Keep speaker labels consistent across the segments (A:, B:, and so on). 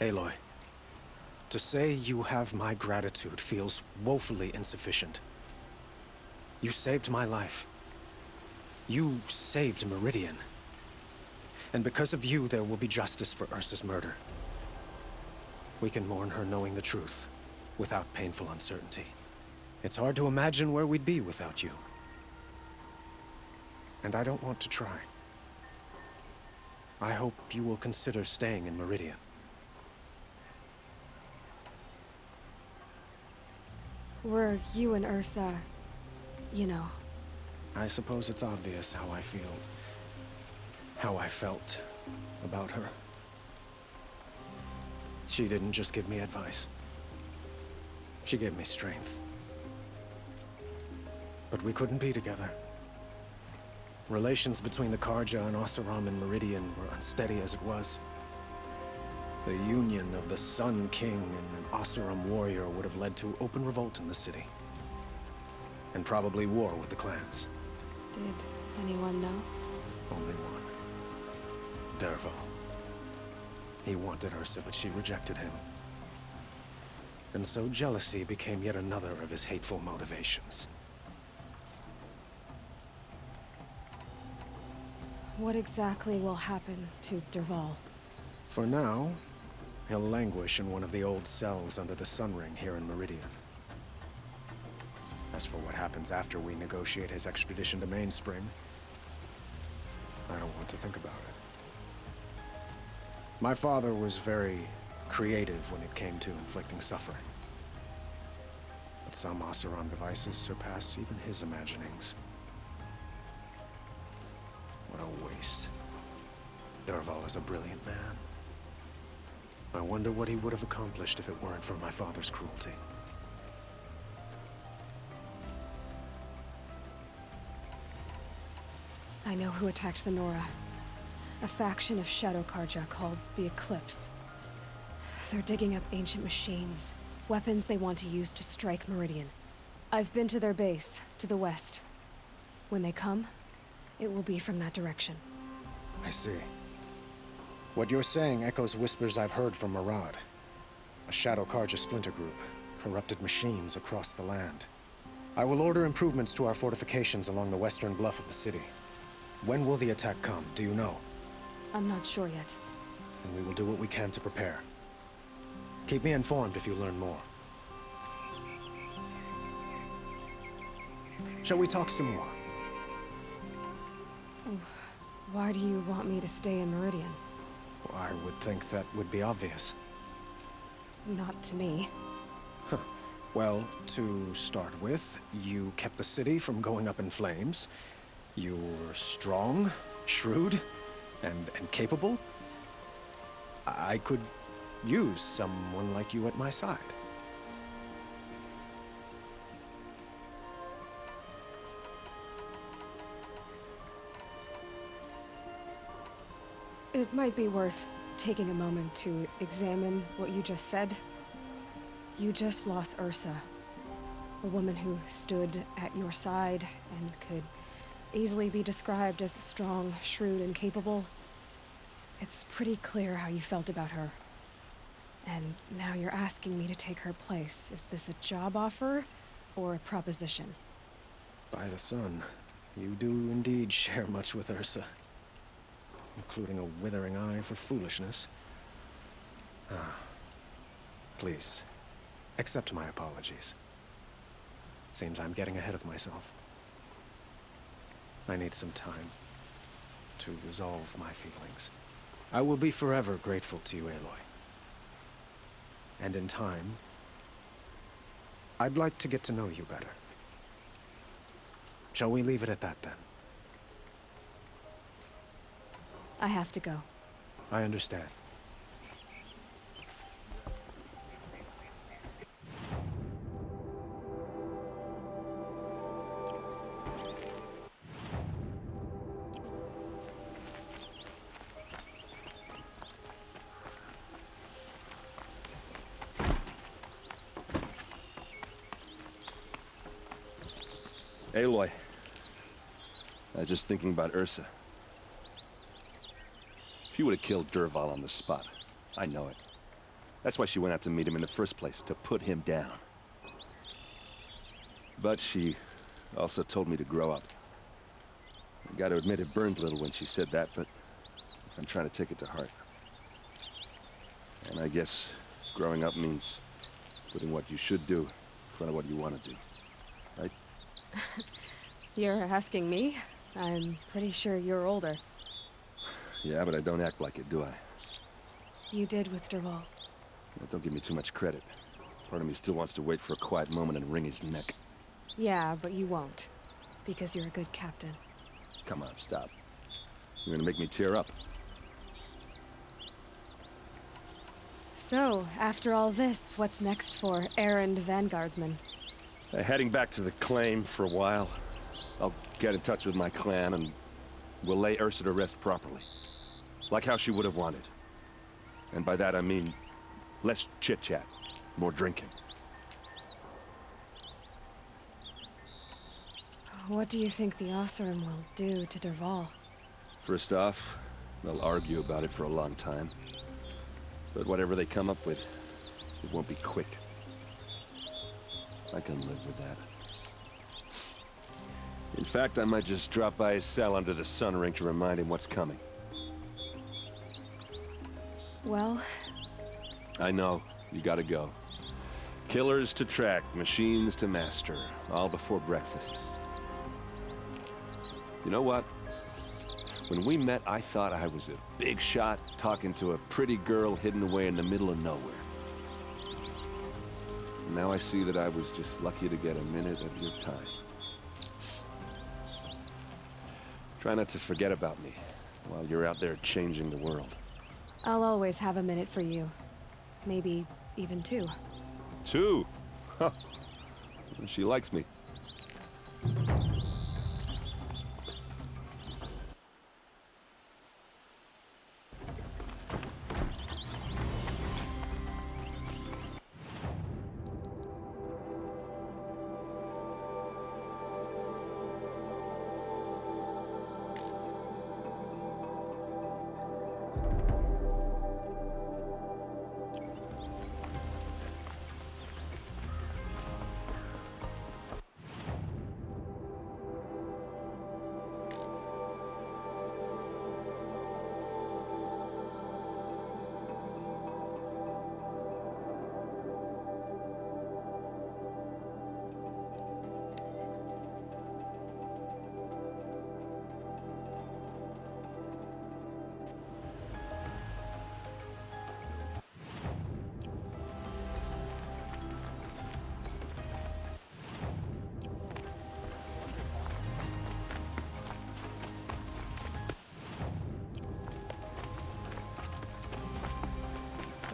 A: Aloy, to say you have my gratitude feels woefully insufficient. You saved my life. You saved Meridian. And because of you, there will be justice for Ursa's murder. We can mourn her knowing the truth, without painful uncertainty. It's hard to imagine where we'd be without you. And I don't want to try. I hope you will consider staying in Meridian.
B: Were you and Ursa, you know...
A: I suppose it's obvious how I feel. How I felt about her. She didn't just give me advice. She gave me strength. But we couldn't be together. Relations between the Carja and Oseram and Meridian were unsteady as it was. The union of the Sun King and an Oseram warrior would have led to open revolt in the city. And probably war with the clans.
B: Did anyone know?
A: Only one. Dervahl. He wanted Ursa, but she rejected him. And so jealousy became yet another of his hateful motivations.
B: What exactly will happen to Dervahl?
A: For now, he'll languish in one of the old cells under the Sun Ring here in Meridian. As for what happens after we negotiate his extradition to Mainspring, I don't want to think about it. My father was very creative when it came to inflicting suffering. But some Oseram devices surpass even his imaginings. What a waste. Dervahl is a brilliant man. I wonder what he would have accomplished if it weren't for my father's cruelty.
B: I know who attacked the Nora. A faction of Shadow Carja called the Eclipse. They're digging up ancient machines, weapons they want to use to strike Meridian. I've been to their base, to the west. When they come, it will be from that direction.
A: I see. What you're saying echoes whispers I've heard from Murad. A Shadow Carja splinter group, corrupted machines across the land. I will order improvements to our fortifications along the western bluff of the city. When will the attack come, do you know?
B: I'm not sure yet.
A: And we will do what we can to prepare. Keep me informed if you learn more. Shall we talk some more?
B: Why do you want me to stay in Meridian?
A: Well, I would think that would be obvious.
B: Not to me.
A: Well, to start with, you kept the city from going up in flames. You're strong, shrewd, and capable. I could use someone like you at my side.
B: It might be worth taking a moment to examine what you just said. You just lost Ursa, a woman who stood at your side and could easily be described as strong, shrewd, and capable. It's pretty clear how you felt about her. And now you're asking me to take her place. Is this a job offer or a proposition?
A: By the sun, you do indeed share much with Ursa. Including a withering eye for foolishness. Please, accept my apologies. Seems I'm getting ahead of myself. I need some time to resolve my feelings. I will be forever grateful to you, Aloy. And in time, I'd like to get to know you better. Shall we leave it at that, then?
B: I have to go.
A: I understand.
C: Aloy. I was just thinking about Ursa. She would have killed Dervahl on the spot. I know it. That's why she went out to meet him in the first place, to put him down. But she also told me to grow up. I gotta admit it burned a little when she said that, but I'm trying to take it to heart. And I guess growing up means putting what you should do in front of what you want to do, right?
B: You're asking me? I'm pretty sure you're older.
C: Yeah, but I don't act like it, do I?
B: You did with Dervahl.
C: Well, don't give me too much credit. Part of me still wants to wait for a quiet moment and wring his neck.
B: Yeah, but you won't. Because you're a good captain.
C: Come on, stop. You're gonna make me tear up.
B: So, after all this, what's next for errand vanguardsman?
C: Heading back to the claim for a while. I'll get in touch with my clan and we'll lay Ursa to rest properly. Like how she would have wanted. And by that I mean less chit-chat, more drinking.
B: What do you think the Oseram will do to Dervahl?
C: First off, they'll argue about it for a long time. But whatever they come up with, it won't be quick. I can live with that. In fact, I might just drop by his cell under the sun ring to remind him what's coming.
B: Well...
C: I know, you gotta go. Killers to track, machines to master, all before breakfast. You know what? When we met, I thought I was a big shot talking to a pretty girl hidden away in the middle of nowhere. Now I see that I was just lucky to get a minute of your time. Try not to forget about me while you're out there changing the world.
B: I'll always have a minute for you. Maybe even two.
C: Two? Huh. She likes me.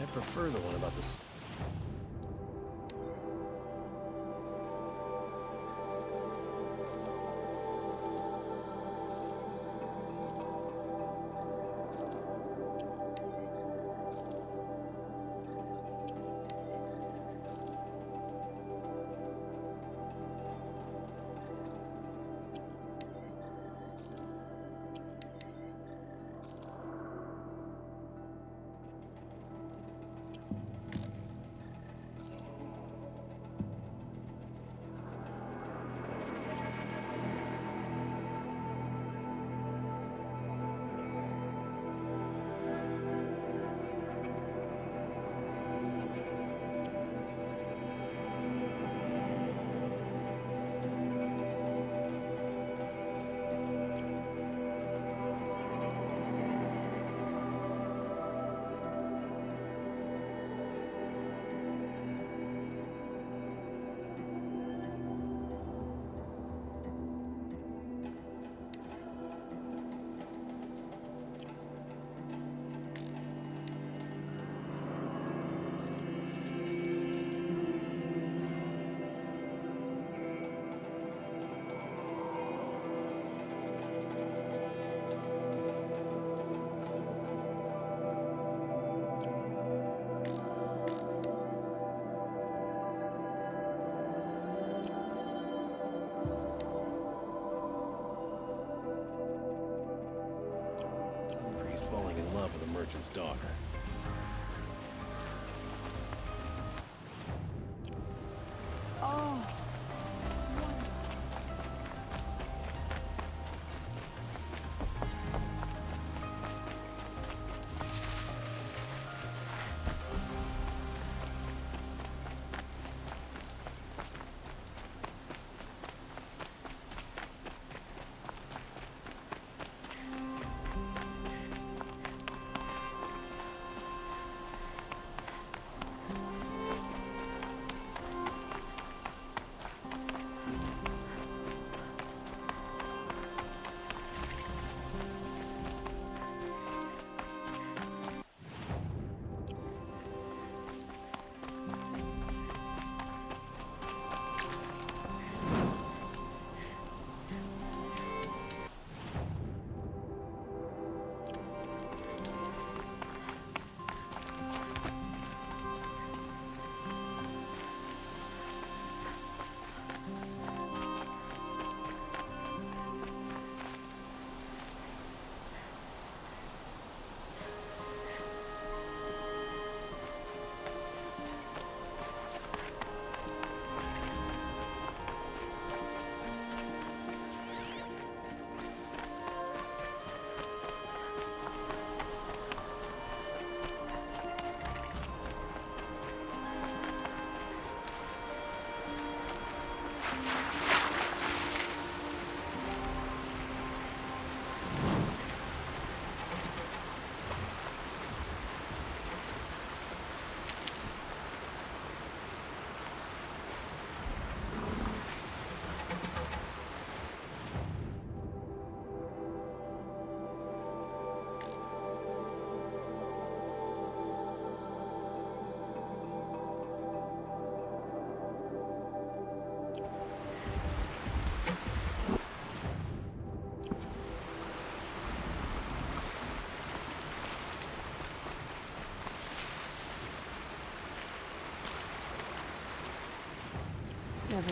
A: I prefer the one about the...
D: Priest falling in love with a merchant's daughter.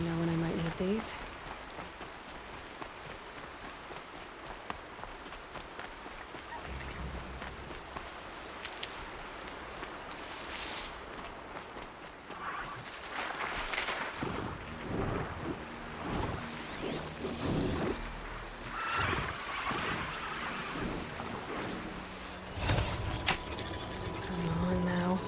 B: know when I might need these. Come on now.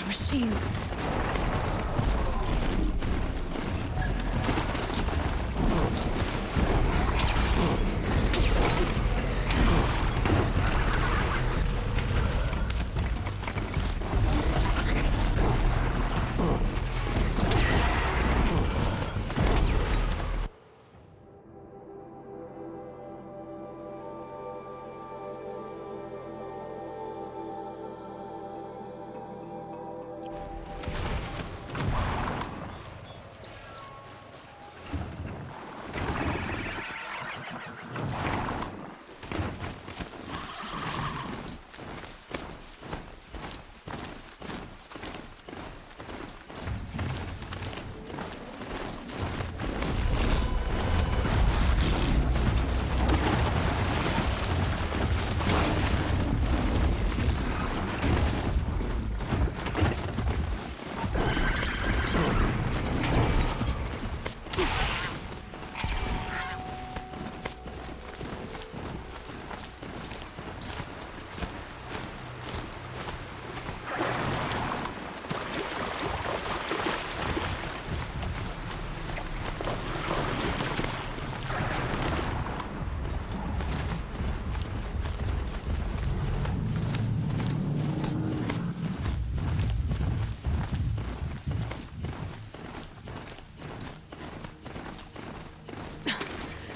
B: Machines.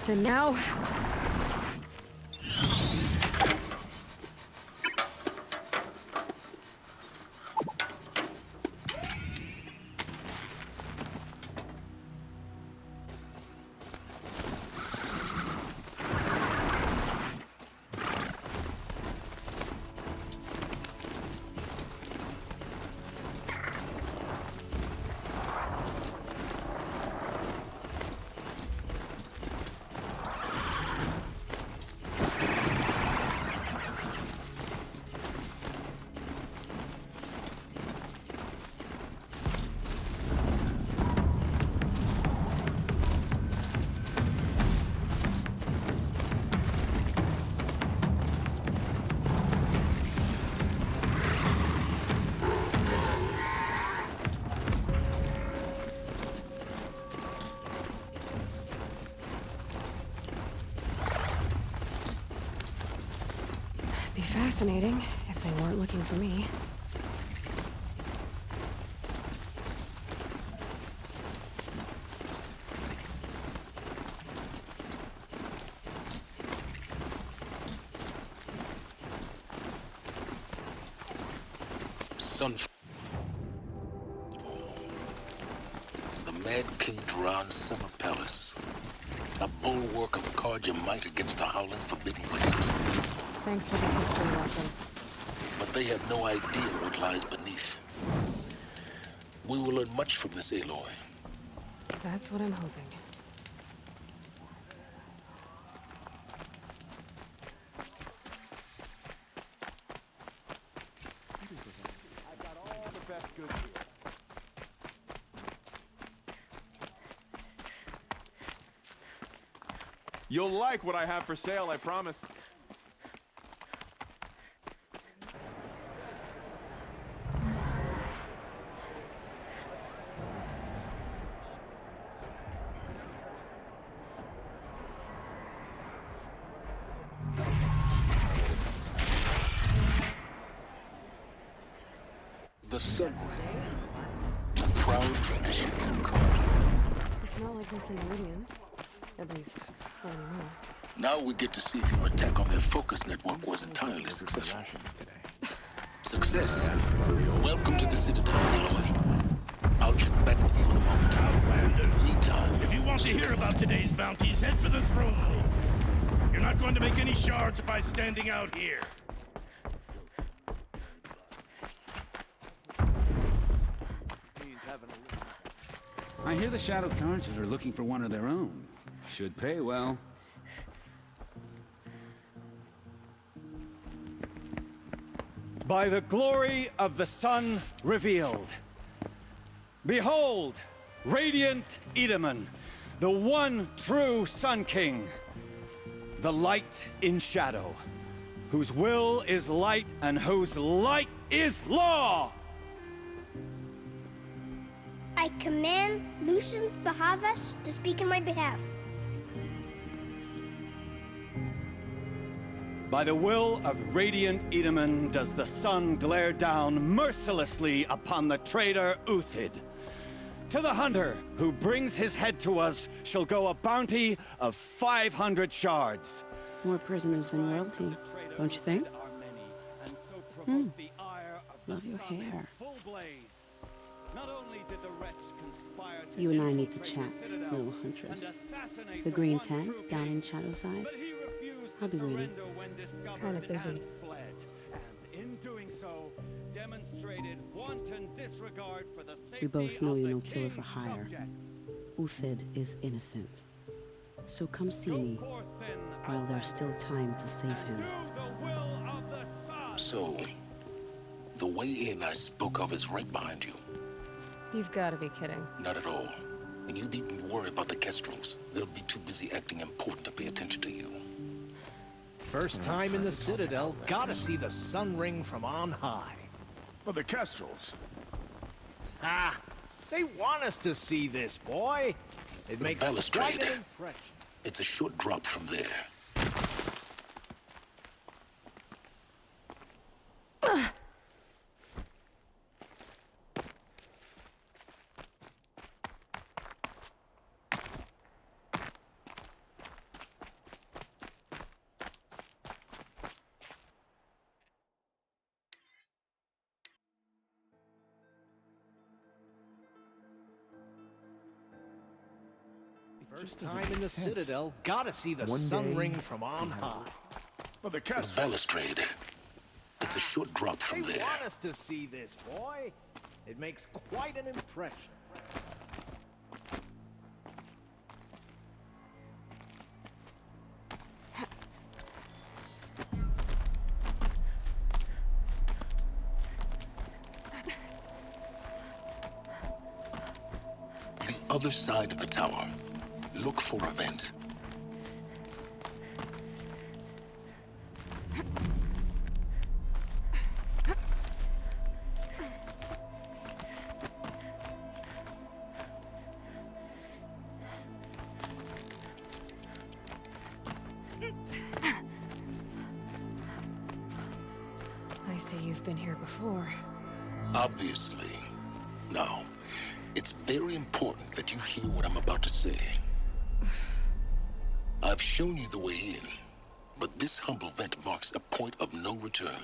B: And now... Be fascinating if they weren't looking for me.
D: The Mad King Jiran Summer Palace. A bulwark of Carja might against the howling Forbidden West.
B: Thanks for the history lesson.
D: But they have no idea what lies beneath. We will learn much from this Aloy.
B: That's what I'm hoping.
E: You'll like what I have for sale, I promise.
D: The Sun Ring. A proud tradition of Carja.
B: It's not like this in Meridian. At least, not anymore.
D: Now we get to see if your attack on their focus network was entirely successful.
E: Today.
D: Success. Welcome to the Citadel, Aloy. I'll check back with you in a moment.
F: Outlanders.
D: Meantime,
F: If you want to hear about today's bounties, head for the throne room. You're not going to make any shards by standing out here.
G: I hear the Shadow Cards are looking for one of their own. Should pay well.
H: By the glory of the sun revealed. Behold, radiant Edaman, the one true Sun King. The light in shadow, whose will is light and whose light is law!
I: I command Lucius Bahavas to speak in my behalf.
H: By the will of radiant Edaman does the sun glare down mercilessly upon the traitor Uthid. To the hunter who brings his head to us shall go a bounty of 500 shards.
J: More prisoners than royalty, don't you think? Love your hair. You and I need to chat, little huntress. The green tent down in Shadowside. I'll be waiting.
B: Kind of busy.
J: We both know you're no killer for hire. Uthid is innocent. So come see me while there's still time to save him.
D: So, the way in I spoke of is right behind you.
B: You've got to be kidding.
D: Not at all. And you needn't worry about the Kestrels. They'll be too busy acting important to pay attention to you.
K: First time in the Citadel, gotta see the sun ring from on high.
E: But the Kestrels.
K: Ah, they want us to see this, boy. It makes
D: Balustrade.
K: quite an impression.
D: It's a short drop from there.
K: First time in the Citadel, gotta see the sun ring from on high.
E: But the
D: The
E: Kestrels.
D: balustrade. It's a short drop from
K: They
D: there.
K: want us to see this, boy. It makes quite an impression.
D: The other side of the tower. Look for a vent.
B: I see you've been here before.
D: Obviously. Now, it's very important that you hear what I'm about to say. I've shown you the way in, but this humble vent marks a point of no return.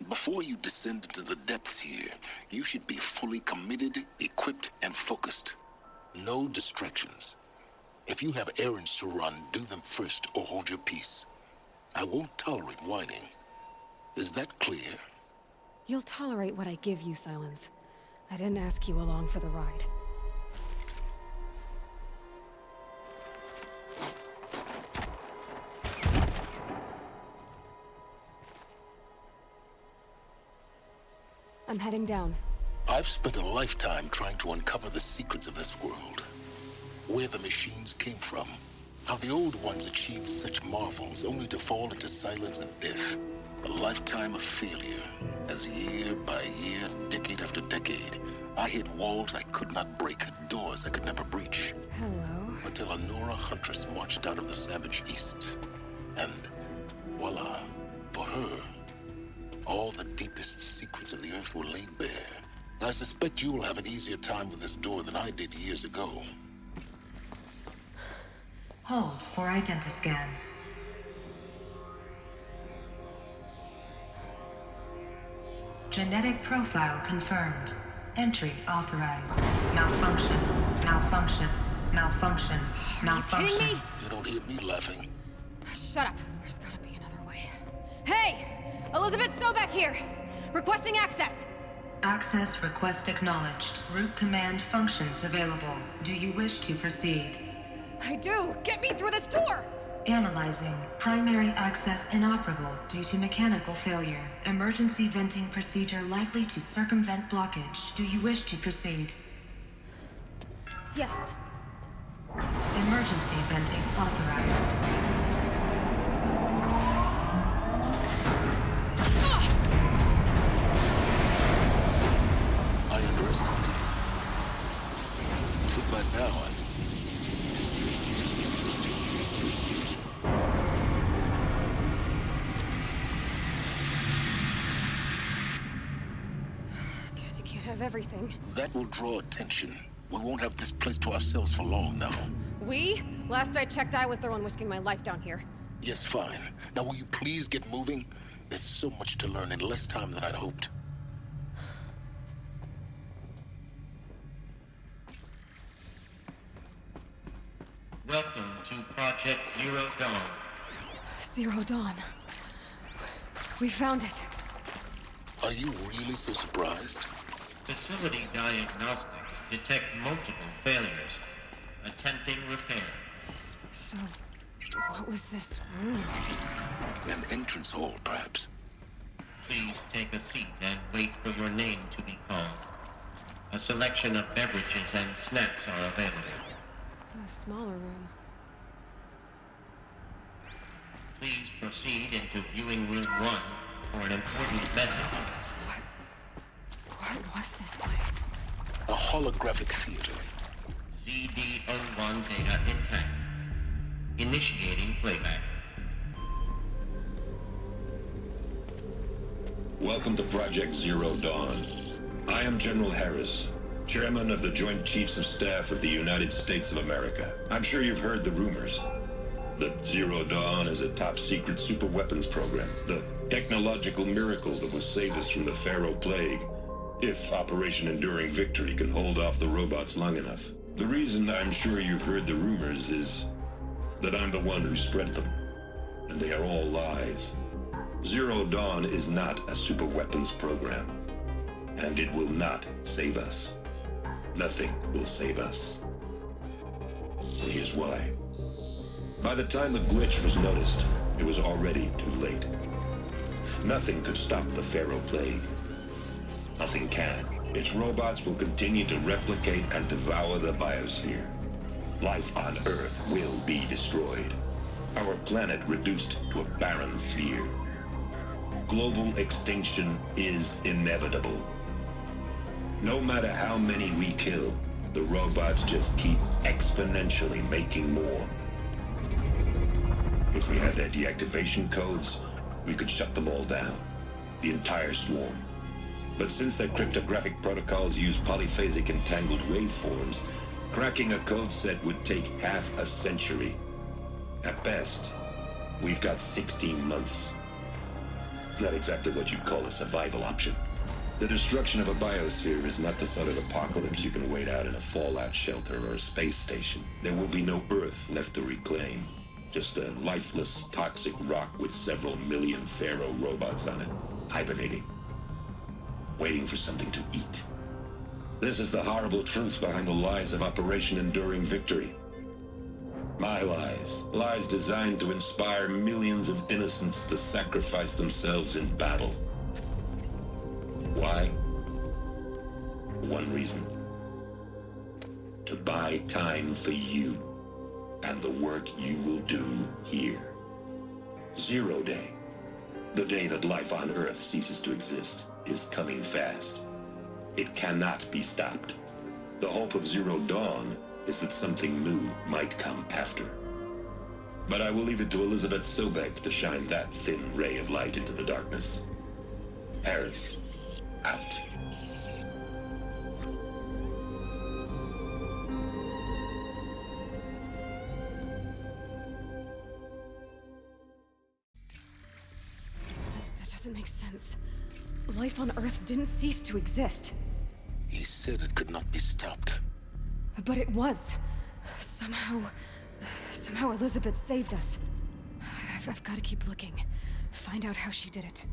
D: Before you descend into the depths here, you should be fully committed, equipped, and focused. No distractions. If you have errands to run, do them first or hold your peace. I won't tolerate whining. Is that clear?
B: You'll tolerate what I give you, Silence. I didn't ask you along for the ride. I'm heading down.
D: I've spent a lifetime trying to uncover the secrets of this world. Where the machines came from. How the old ones achieved such marvels only to fall into silence and death. A lifetime of failure, as year by year, decade after decade, I hit walls I could not break, doors I could never breach.
B: Hello.
D: Until a Nora huntress marched out of the savage east. And voila, for her, all the deepest secrets of the earth were laid bare. I suspect you will have an easier time with this door than I did years ago.
L: Hold for identiscan. Genetic profile confirmed. Entry authorized. Malfunction. Malfunction. Malfunction. Malfunction.
B: Kidding me?
D: You don't hear me laughing.
B: Shut up. There's gotta be another way. Hey! Elizabeth Sobek here! Requesting access!
L: Access request acknowledged. Root command functions available. Do you wish to proceed?
B: I do! Get me through this door!
L: Analyzing. Primary access inoperable due to mechanical failure. Emergency venting procedure likely to circumvent blockage. Do you wish to proceed?
B: Yes.
L: Emergency venting authorized.
D: I underestimated you. Too bad now,
B: Guess you can't have everything.
D: That will draw attention. We won't have this place to ourselves for long now.
B: We? Last I checked, I was the one risking my life down here.
D: Yes, fine. Now will you please get moving? There's so much to learn in less time than I'd hoped.
M: Welcome to Project Zero Dawn.
B: Zero Dawn. We found it.
D: Are you really so surprised?
M: Facility diagnostics detect multiple failures. Attempting repair.
B: So, what was this room?
D: An entrance hall, perhaps.
M: Please take a seat and wait for your name to be called. A selection of beverages and snacks are available.
B: A smaller room.
M: Please proceed into viewing room 1 for an important message.
B: What was this place?
D: A holographic theater.
M: CD01 data intact. Initiating playback.
N: Welcome to Project Zero Dawn. I am General Harris, Chairman of the Joint Chiefs of Staff of the United States of America. I'm sure you've heard the rumors that Zero Dawn is a top-secret superweapons program, the technological miracle that will save us from the Pharaoh Plague, if Operation Enduring Victory can hold off the robots long enough. The reason I'm sure you've heard the rumors is that I'm the one who spread them, and they are all lies. Zero Dawn is not a superweapons program, and it will not save us. Nothing will save us. And here's why. By the time the glitch was noticed, it was already too late. Nothing could stop the Pharaoh Plague. Nothing can. Its robots will continue to replicate and devour the biosphere. Life on Earth will be destroyed. Our planet reduced to a barren sphere. Global extinction is inevitable. No matter how many we kill, the robots just keep exponentially making more. If we had their deactivation codes, we could shut them all down. The entire swarm. But since their cryptographic protocols use polyphasic entangled waveforms, cracking a code set would take half a century. At best, we've got 16 months. Not exactly what you'd call a survival option. The destruction of a biosphere is not the sort of apocalypse you can wait out in a fallout shelter or a space station. There will be no Earth left to reclaim. Just a lifeless, toxic rock with several million Pharaoh robots on it, hibernating, waiting for something to eat. This is the horrible truth behind the lies of Operation Enduring Victory. My lies. Lies designed to inspire millions of innocents to sacrifice themselves in battle. Why? One reason. To buy time for you and the work you will do here. Zero Day, the day that life on Earth ceases to exist, is coming fast. It cannot be stopped. The hope of Zero Dawn is that something new might come after. But I will leave it to Elizabeth Sobek to shine that thin ray of light into the darkness. Harris, out.
B: That doesn't make sense. life on Earth didn't cease to exist.
D: He said it could not be stopped.
B: But it was. Somehow Elizabeth saved us. I've got to keep looking. Find out how she did it.